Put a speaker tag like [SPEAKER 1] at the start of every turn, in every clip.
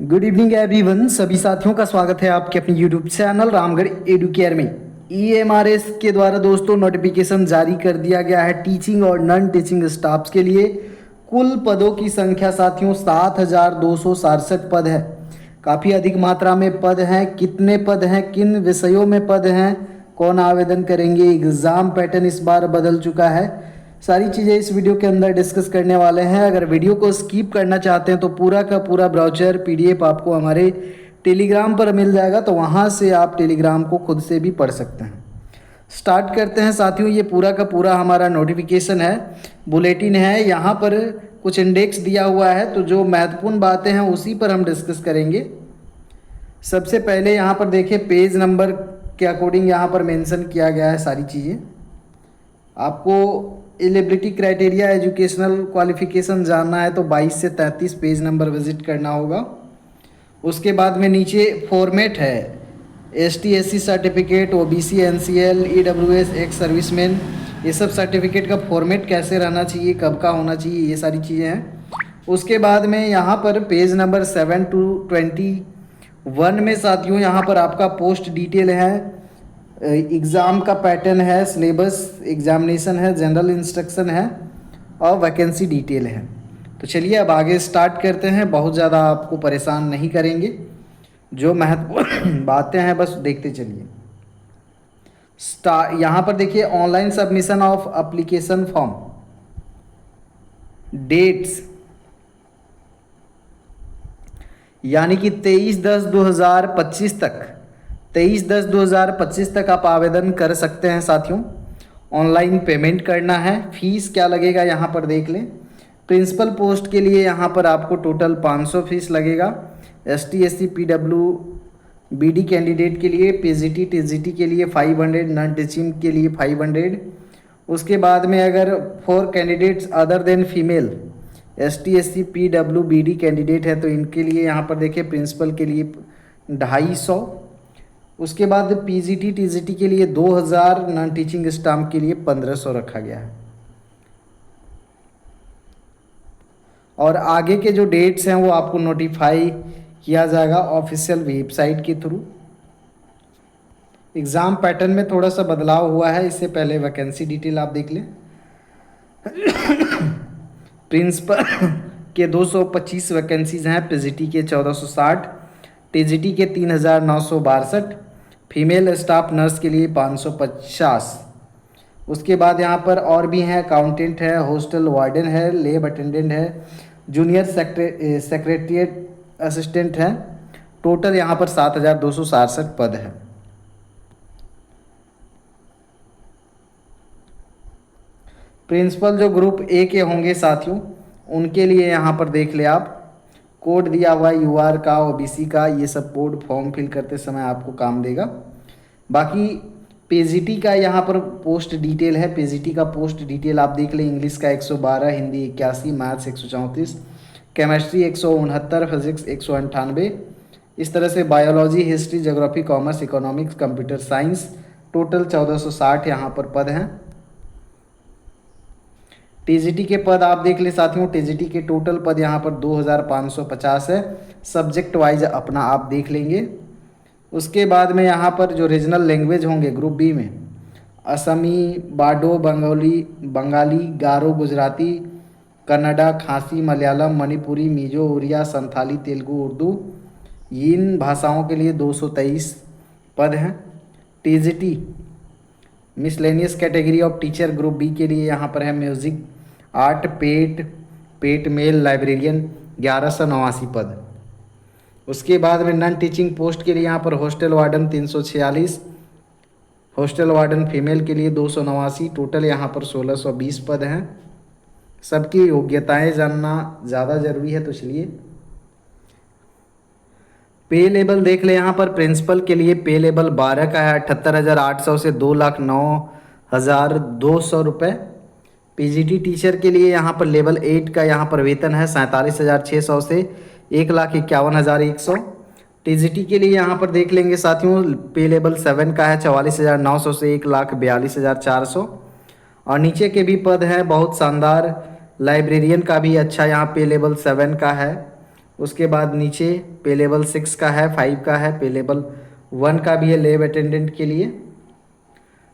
[SPEAKER 1] Good evening everyone. सभी साथियों का स्वागत है आपके अपने यूट्यूब चैनल रामगढ़ एडुकेयर में। ईएमआरएस के द्वारा दोस्तों नोटिफिकेशन जारी कर दिया गया है टीचिंग और नॉन टीचिंग स्टाफ्स के लिए। कुल पदों की संख्या साथियों 7,267 पद है। काफ़ी अधिक मात्रा में पद हैं। कितने पद हैं, किन विषयों में पद हैं, कौन आवेदन करेंगे, एग्ज़ाम पैटर्न इस बार बदल चुका है, सारी चीज़ें इस वीडियो के अंदर डिस्कस करने वाले हैं। अगर वीडियो को स्किप करना चाहते हैं तो पूरा का पूरा ब्राउचर पीडीएफ आपको हमारे टेलीग्राम पर मिल जाएगा, तो वहाँ से आप टेलीग्राम को खुद से भी पढ़ सकते हैं। स्टार्ट करते हैं साथियों। ये पूरा का पूरा हमारा नोटिफिकेशन है, बुलेटिन है। यहाँ पर कुछ इंडेक्स दिया हुआ है, तो जो महत्वपूर्ण बातें हैं उसी पर हम डिस्कस करेंगे। सबसे पहले यहाँ पर देखिए पेज नंबर के अकॉर्डिंग यहाँ पर मेंशन किया गया है सारी चीज़ें। आपको एलिजिबिलिटी क्राइटेरिया एजुकेशनल क्वालिफिकेशन जानना है तो 22 से 33 पेज नंबर विजिट करना होगा। उसके बाद में नीचे फॉर्मेट है ST/SC certificate, OBC, NCL, EWS, ex serviceman, ये सब सर्टिफिकेट का फॉर्मेट कैसे रहना चाहिए, कब का होना चाहिए, ये सारी चीज़ें हैं। उसके बाद में यहाँ पर पेज नंबर 7 to 21 में साथियों यहाँ पर आपका पोस्ट डिटेल है, एग्ज़ाम का पैटर्न है, सिलेबस, एग्जामिनेशन है, जनरल इंस्ट्रक्शन है और वैकेंसी डिटेल है। तो चलिए अब आगे स्टार्ट करते हैं। बहुत ज़्यादा आपको परेशान नहीं करेंगे, जो महत्वपूर्ण बातें हैं बस देखते चलिए। यहाँ पर देखिए online submission of application form, dates यानी कि 23/10/2025 तक 23/10/2025 तक आप आवेदन कर सकते हैं साथियों। ऑनलाइन पेमेंट करना है। फीस क्या लगेगा यहाँ पर देख लें। प्रिंसिपल पोस्ट के लिए यहाँ पर आपको टोटल 500 फीस लगेगा। ST/SC PWBD कैंडिडेट के लिए, PGT TGT के लिए 500, नॉन टीचिंग के लिए 500। उसके बाद में अगर for candidates other than female ST/SC PWBD candidate है तो इनके लिए यहाँ पर देखिए प्रिंसिपल के लिए 250। उसके बाद PGT TGT के लिए 2000, नॉन टीचिंग स्टाफ के लिए 1500 रखा गया है। और आगे के जो डेट्स हैं वो आपको नोटिफाई किया जाएगा ऑफिशियल वेबसाइट के थ्रू। एग्ज़ाम पैटर्न में थोड़ा सा बदलाव हुआ है, इससे पहले वैकेंसी डिटेल आप देख लें। प्रिंसिपल के 225 वैकेंसीज हैं, PGT के 1460, TGT के 3962, फीमेल स्टाफ नर्स के लिए 550। उसके बाद यहाँ पर और भी हैं, अकाउंटेंट है, हॉस्टल वार्डन है, लैब अटेंडेंट है, जूनियर सेक्रेटरीट असिस्टेंट है। टोटल यहाँ पर 7,267 पद है। प्रिंसिपल जो ग्रुप A के होंगे साथियों उनके लिए यहाँ पर देख ले आप, कोड दिया हुआ है UR का, OBC का, ये सब कोड फॉर्म फिल करते समय आपको काम देगा। बाकी PGT का यहाँ पर पोस्ट डिटेल है। PGT का पोस्ट डिटेल आप देख लें। इंग्लिश का 112, हिंदी 81, मैथ्स 134, केमिस्ट्री 169, फिजिक्स 198। इस तरह से biology, history, geography, commerce, economics, computer science, total 1460 यहाँ पर पद हैं। TGT के पद आप देख ले साथियों। TGT के टोटल पद यहाँ पर 2550 है। सब्जेक्ट वाइज अपना आप देख लेंगे। उसके बाद में यहाँ पर जो रीजनल लैंग्वेज होंगे ग्रुप B में, असमी, बाडो, बंगाली, गारो, गुजराती, कन्नड़ा, खासी, मलयालम, मणिपुरी, मिजो, उड़िया, संथाली, तेलुगु, उर्दू, इन भाषाओं के लिए 223 पद हैं। TGT miscellaneous category of teacher group B के लिए यहाँ पर है म्यूज़िक, आर्ट, पेट मेल, लाइब्रेरियन 1189 पद। उसके बाद में नॉन टीचिंग पोस्ट के लिए यहाँ पर hostel warden 346, hostel warden female के लिए 289, टोटल यहाँ पर 1620 पद हैं। सबकी योग्यताएं जानना ज़्यादा ज़रूरी है, तो चलिए पे लेवल देख ले। यहाँ पर प्रिंसिपल के लिए पे लेवल 12 का है, 78,800 से 2,09,200 रुपये। PGT टीचर के लिए यहाँ पर लेवल 8 का यहाँ पर वेतन है 47,600 से 1,51,100। TGT के लिए यहाँ पर देख लेंगे साथियों, पे लेवल 7 का है 44,900 से 1,42,400। और नीचे के भी पद हैं बहुत शानदार। लाइब्रेरियन का भी अच्छा यहाँ पे लेवल 7 का है उसके बाद नीचे पे लेवल 6 का है, 5 का है, पे लेवल 1 का भी है लैब अटेंडेंट के लिए।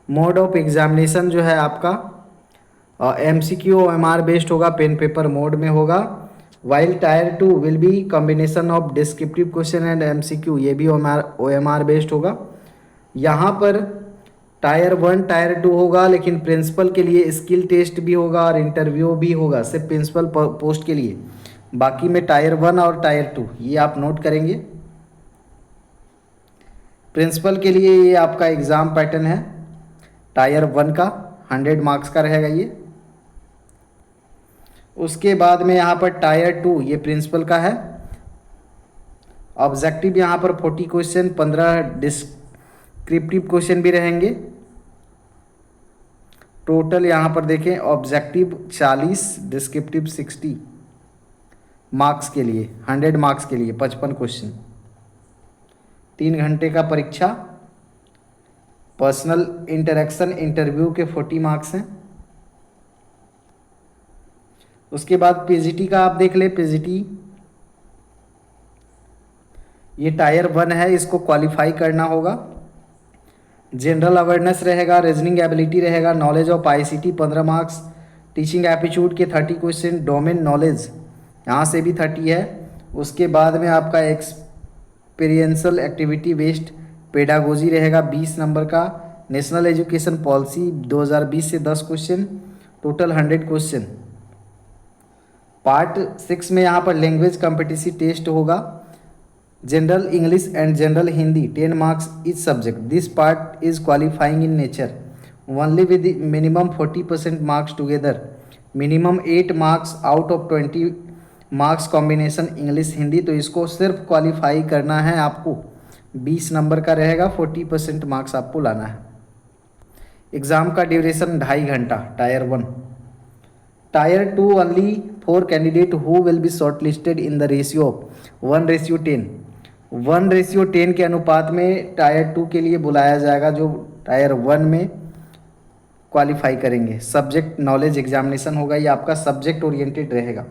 [SPEAKER 1] मोड ऑफ एग्जामिनेशन जो है आपका MCQ OMR बेस्ड होगा, पेन पेपर मोड में होगा। While tyre 2 will be combination of descriptive question and MCQ, ये भी OMR बेस्ड होगा। यहाँ पर टायर 1 टायर 2 होगा, लेकिन प्रिंसिपल के लिए स्किल टेस्ट भी होगा और इंटरव्यू भी होगा सिर्फ प्रिंसिपल पोस्ट के लिए। बाकी में टायर 1 और टायर 2 ये आप नोट करेंगे। प्रिंसिपल के लिए ये आपका एग्ज़ाम पैटर्न है, टायर 1 का 100 मार्क्स का रहेगा ये। उसके बाद में यहाँ पर टायर 2 ये प्रिंसिपल का है। ऑब्जेक्टिव यहाँ पर 40 क्वेश्चन, 15 डिस्क्रिप्टिव क्वेश्चन भी रहेंगे। टोटल यहाँ पर देखें ऑब्जेक्टिव 40, डिस्क्रिप्टिव 60 मार्क्स के लिए, 100 मार्क्स के लिए 55 क्वेश्चन। 3 घंटे का परीक्षा। पर्सनल इंटरेक्शन इंटरव्यू के 40 मार्क्स हैं। उसके बाद PGT का आप देख ले। PGT ये टायर 1 है, इसको क्वालिफाई करना होगा। जनरल अवेयरनेस रहेगा, रीजनिंग एबिलिटी रहेगा, knowledge of ICT 15 marks, teaching aptitude के 30 क्वेश्चन, डोमेन नॉलेज यहाँ से भी 30 है। उसके बाद में आपका एक्सपीरियंशियल एक्टिविटी बेस्ड पेडागोजी रहेगा 20 नंबर का। नेशनल एजुकेशन पॉलिसी 2020 से 10 क्वेश्चन, टोटल 100 क्वेश्चन। पार्ट 6 में यहाँ पर लैंग्वेज कॉम्पिटिटिव टेस्ट होगा। General English and general Hindi 10 marks each subject. This part is qualifying in nature only with minimum 40% marks together, minimum 8 marks out of 20 marks combination English Hindi. तो इसको सिर्फ qualify करना है आपको, 20 नंबर का रहेगा, 40% मार्क्स आपको लाना है। एग्ज़ाम का ड्यूरेशन 2.5 घंटा tyre 1। Tyre 2 only 4 candidate who will be short listed in the ratio of 1:10। 1:10 के अनुपात में टायर 2 के लिए बुलाया जाएगा, जो टायर 1 में क्वालिफाई करेंगे। सब्जेक्ट नॉलेज एग्जामिनेशन होगा, ये आपका सब्जेक्ट ओरिएंटेड रहेगा।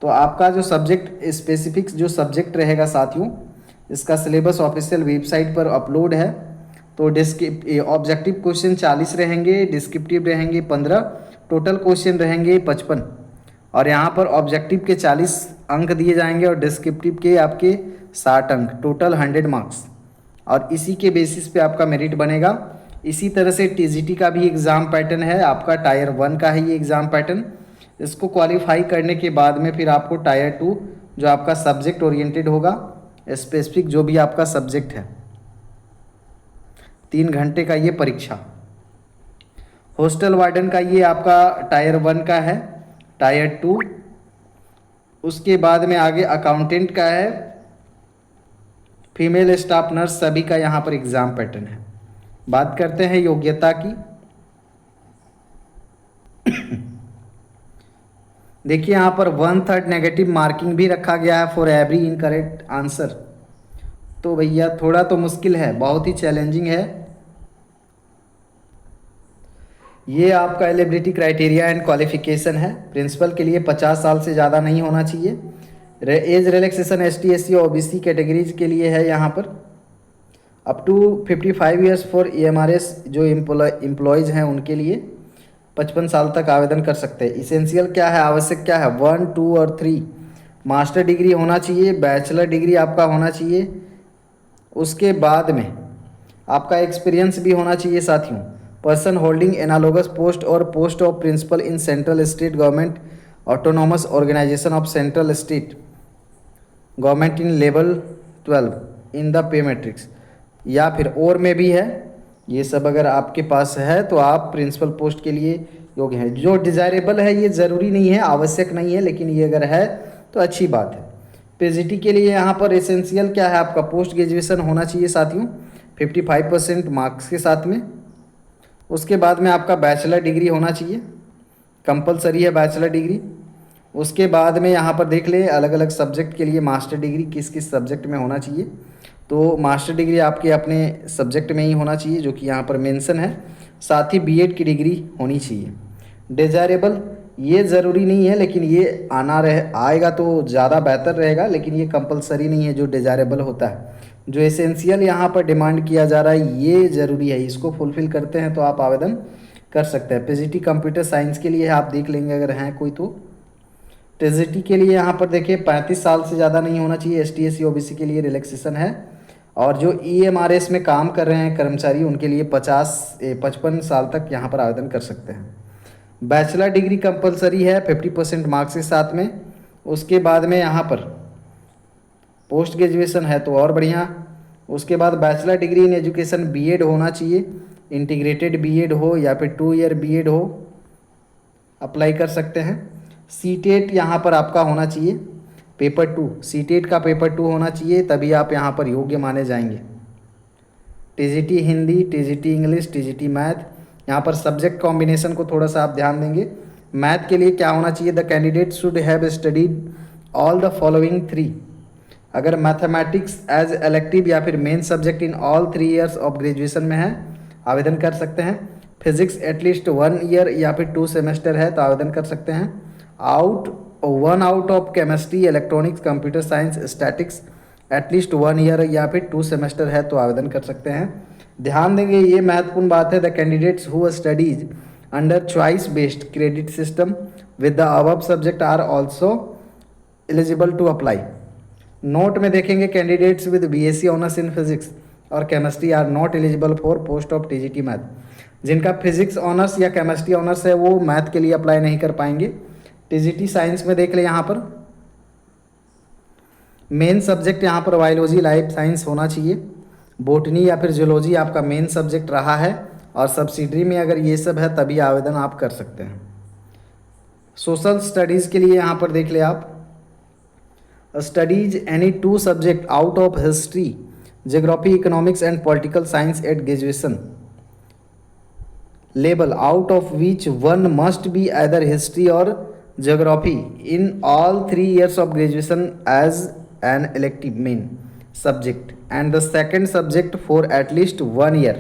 [SPEAKER 1] तो आपका जो सब्जेक्ट स्पेसिफिक जो सब्जेक्ट रहेगा साथियों, इसका सिलेबस ऑफिशियल वेबसाइट पर अपलोड है। तो ऑब्जेक्टिव क्वेश्चन 40 रहेंगे, डिस्क्रिप्टिव रहेंगे 15, टोटल क्वेश्चन रहेंगे 55। और यहाँ पर ऑब्जेक्टिव के 40 अंक दिए जाएंगे और डिस्क्रिप्टिव के आपके 60 अंक, टोटल 100 मार्क्स। और इसी के बेसिस पे आपका मेरिट बनेगा। इसी तरह से TGT का भी एग्ज़ाम पैटर्न है, आपका टायर 1 का है ये एग्ज़ाम पैटर्न। इसको क्वालिफाई करने के बाद में फिर आपको टायर 2 जो आपका सब्जेक्ट ओरिएंटेड होगा, स्पेसिफिक जो भी आपका सब्जेक्ट है, 3 घंटे का ये परीक्षा। हॉस्टल वार्डन का ये आपका टायर 1 का है, टायर 2। उसके बाद में आगे अकाउंटेंट का है, फीमेल स्टाफ नर्स सभी का यहाँ पर एग्ज़ाम पैटर्न है। बात करते हैं योग्यता की। देखिए यहाँ पर 1/3 नेगेटिव मार्किंग भी रखा गया है फॉर एवरी इनकरेक्ट आंसर। तो भैया थोड़ा तो मुश्किल है, बहुत ही चैलेंजिंग है। ये आपका एलिजिबिलिटी क्राइटेरिया एंड क्वालिफिकेशन है। प्रिंसिपल के लिए 50 साल से ज़्यादा नहीं होना चाहिए। एज रिलैक्सेशन ST SC और OBC कैटेगरीज के लिए है यहाँ पर up to 55 years for EMRS जो एम्प्लॉयज़ हैं उनके लिए 55 साल तक आवेदन कर सकते हैं। इसेंशियल क्या है, आवश्यक क्या है, 1, 2 और 3 मास्टर डिग्री होना चाहिए, बैचलर डिग्री आपका होना चाहिए। उसके बाद में आपका एक्सपीरियंस भी होना चाहिए साथियों। पर्सन होल्डिंग एनालोगस पोस्ट और post of principal in central state government autonomous organisation of central state government in level 12 in the pay matrix, या फिर और में भी है। ये सब अगर आपके पास है तो आप प्रिंसिपल पोस्ट के लिए योग्य हैं। जो डिज़ायरेबल है ये ज़रूरी नहीं है, आवश्यक नहीं है, लेकिन ये अगर है तो अच्छी बात है। PGT के लिए यहाँ पर एसेंशियल क्या है, आपका पोस्ट ग्रेजुएशन होना चाहिए साथियों 55% मार्क्स के साथ में। उसके बाद में आपका बैचलर डिग्री होना चाहिए, कंपलसरी है बैचलर डिग्री। उसके बाद में यहाँ पर देख ले अलग अलग सब्जेक्ट के लिए मास्टर डिग्री किस किस सब्जेक्ट में होना चाहिए। तो मास्टर डिग्री आपके अपने सब्जेक्ट में ही होना चाहिए, जो कि यहाँ पर मेंशन है। साथ ही B.Ed की डिग्री होनी चाहिए। डिज़ायरेबल ये ज़रूरी नहीं है, लेकिन ये आएगा तो ज़्यादा बेहतर रहेगा, लेकिन ये कंपलसरी नहीं है जो डिज़ायरेबल होता है। जो एसेंशियल यहाँ पर डिमांड किया जा रहा है ये ज़रूरी है, इसको फुलफ़िल करते हैं तो आप आवेदन कर सकते हैं। पीजीटी कंप्यूटर साइंस के लिए आप देख लेंगे अगर हैं कोई तो। टीजीटी के लिए यहाँ पर देखिए 35 साल से ज़्यादा नहीं होना चाहिए। एसटी एससी ओबीसी के लिए रिलैक्सेशन है, और जो ईएमआरएस में काम कर रहे हैं कर्मचारी उनके लिए 55 साल तक यहाँ पर आवेदन कर सकते हैं। बैचलर डिग्री कंपलसरी है 50% मार्क्स के साथ में। उसके बाद में यहाँ पर पोस्ट ग्रेजुएशन है तो और बढ़िया। उसके बाद bachelor degree in education B Ed होना चाहिए, इंटीग्रेटेड बीएड हो या फिर 2 ईयर बीएड हो, अप्लाई कर सकते हैं। सीटेट यहाँ पर आपका होना चाहिए पेपर 2, सीटेट का पेपर 2 होना चाहिए, तभी आप यहाँ पर योग्य माने जाएंगे। TGT Hindi, TGT English, TGT math, यहाँ पर सब्जेक्ट कॉम्बिनेशन को थोड़ा सा आप ध्यान देंगे। मैथ के लिए क्या होना चाहिए, the candidate should have studied all the following 3। अगर मैथमेटिक्स एज इलेक्टिव या फिर main subject in all 3 years of graduation में है, आवेदन कर सकते हैं। फिजिक्स एटलीस्ट 1 ईयर या फिर 2 सेमेस्टर है तो आवेदन कर सकते हैं। 1 out of chemistry, electronics, computer science, statics at least 1 year या फिर 2 सेमेस्टर है तो आवेदन कर सकते हैं। ध्यान देंगे ये महत्वपूर्ण बात है, the candidates who studies under choice based credit system with the above subject are also eligible to apply. Note में देखेंगे candidates with BSc honours in physics और chemistry are not eligible for post of TGT math. जिनका physics honours या chemistry honours है वो math के लिए apply नहीं कर पाएंगे। टीजीटी साइंस में देख ले यहाँ पर मेन सब्जेक्ट यहाँ पर बायोलॉजी लाइफ साइंस होना चाहिए। बोटनी या फिर जूलॉजी आपका मेन सब्जेक्ट रहा है और सब्सिडरी में अगर ये सब है तभी आवेदन आप कर सकते हैं। सोशल स्टडीज़ के लिए यहाँ पर देख ले आप, studies any 2 subject out of history, geography, economics and political science at graduation level out of which one must be either history or geography in all 3 years of graduation as an elective main subject and the second subject for at least 1 year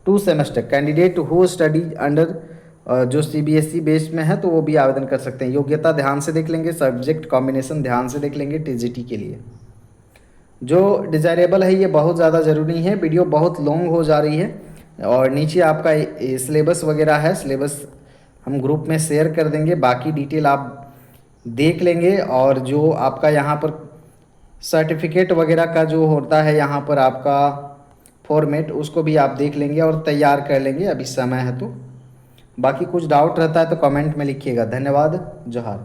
[SPEAKER 1] 2 semester। Candidate who study under जो CBSE based में है तो वो भी आवेदन कर सकते हैं। योग्यता ध्यान से देख लेंगे, सब्जेक्ट कॉम्बिनेशन ध्यान से देख लेंगे। टीजीटी के लिए जो डिजायरेबल है ये बहुत ज़्यादा ज़रूरी है। वीडियो बहुत लॉन्ग हो जा रही है और नीचे आपका सिलेबस वगैरह है, सिलेबस हम ग्रुप में शेयर कर देंगे, बाकी डिटेल आप देख लेंगे। और जो आपका यहाँ पर सर्टिफिकेट वगैरह का जो होता है यहाँ पर आपका फॉर्मेट, उसको भी आप देख लेंगे और तैयार कर लेंगे, अभी समय है तो। बाकी कुछ डाउट रहता है तो कमेंट में लिखिएगा। धन्यवाद, जोहार।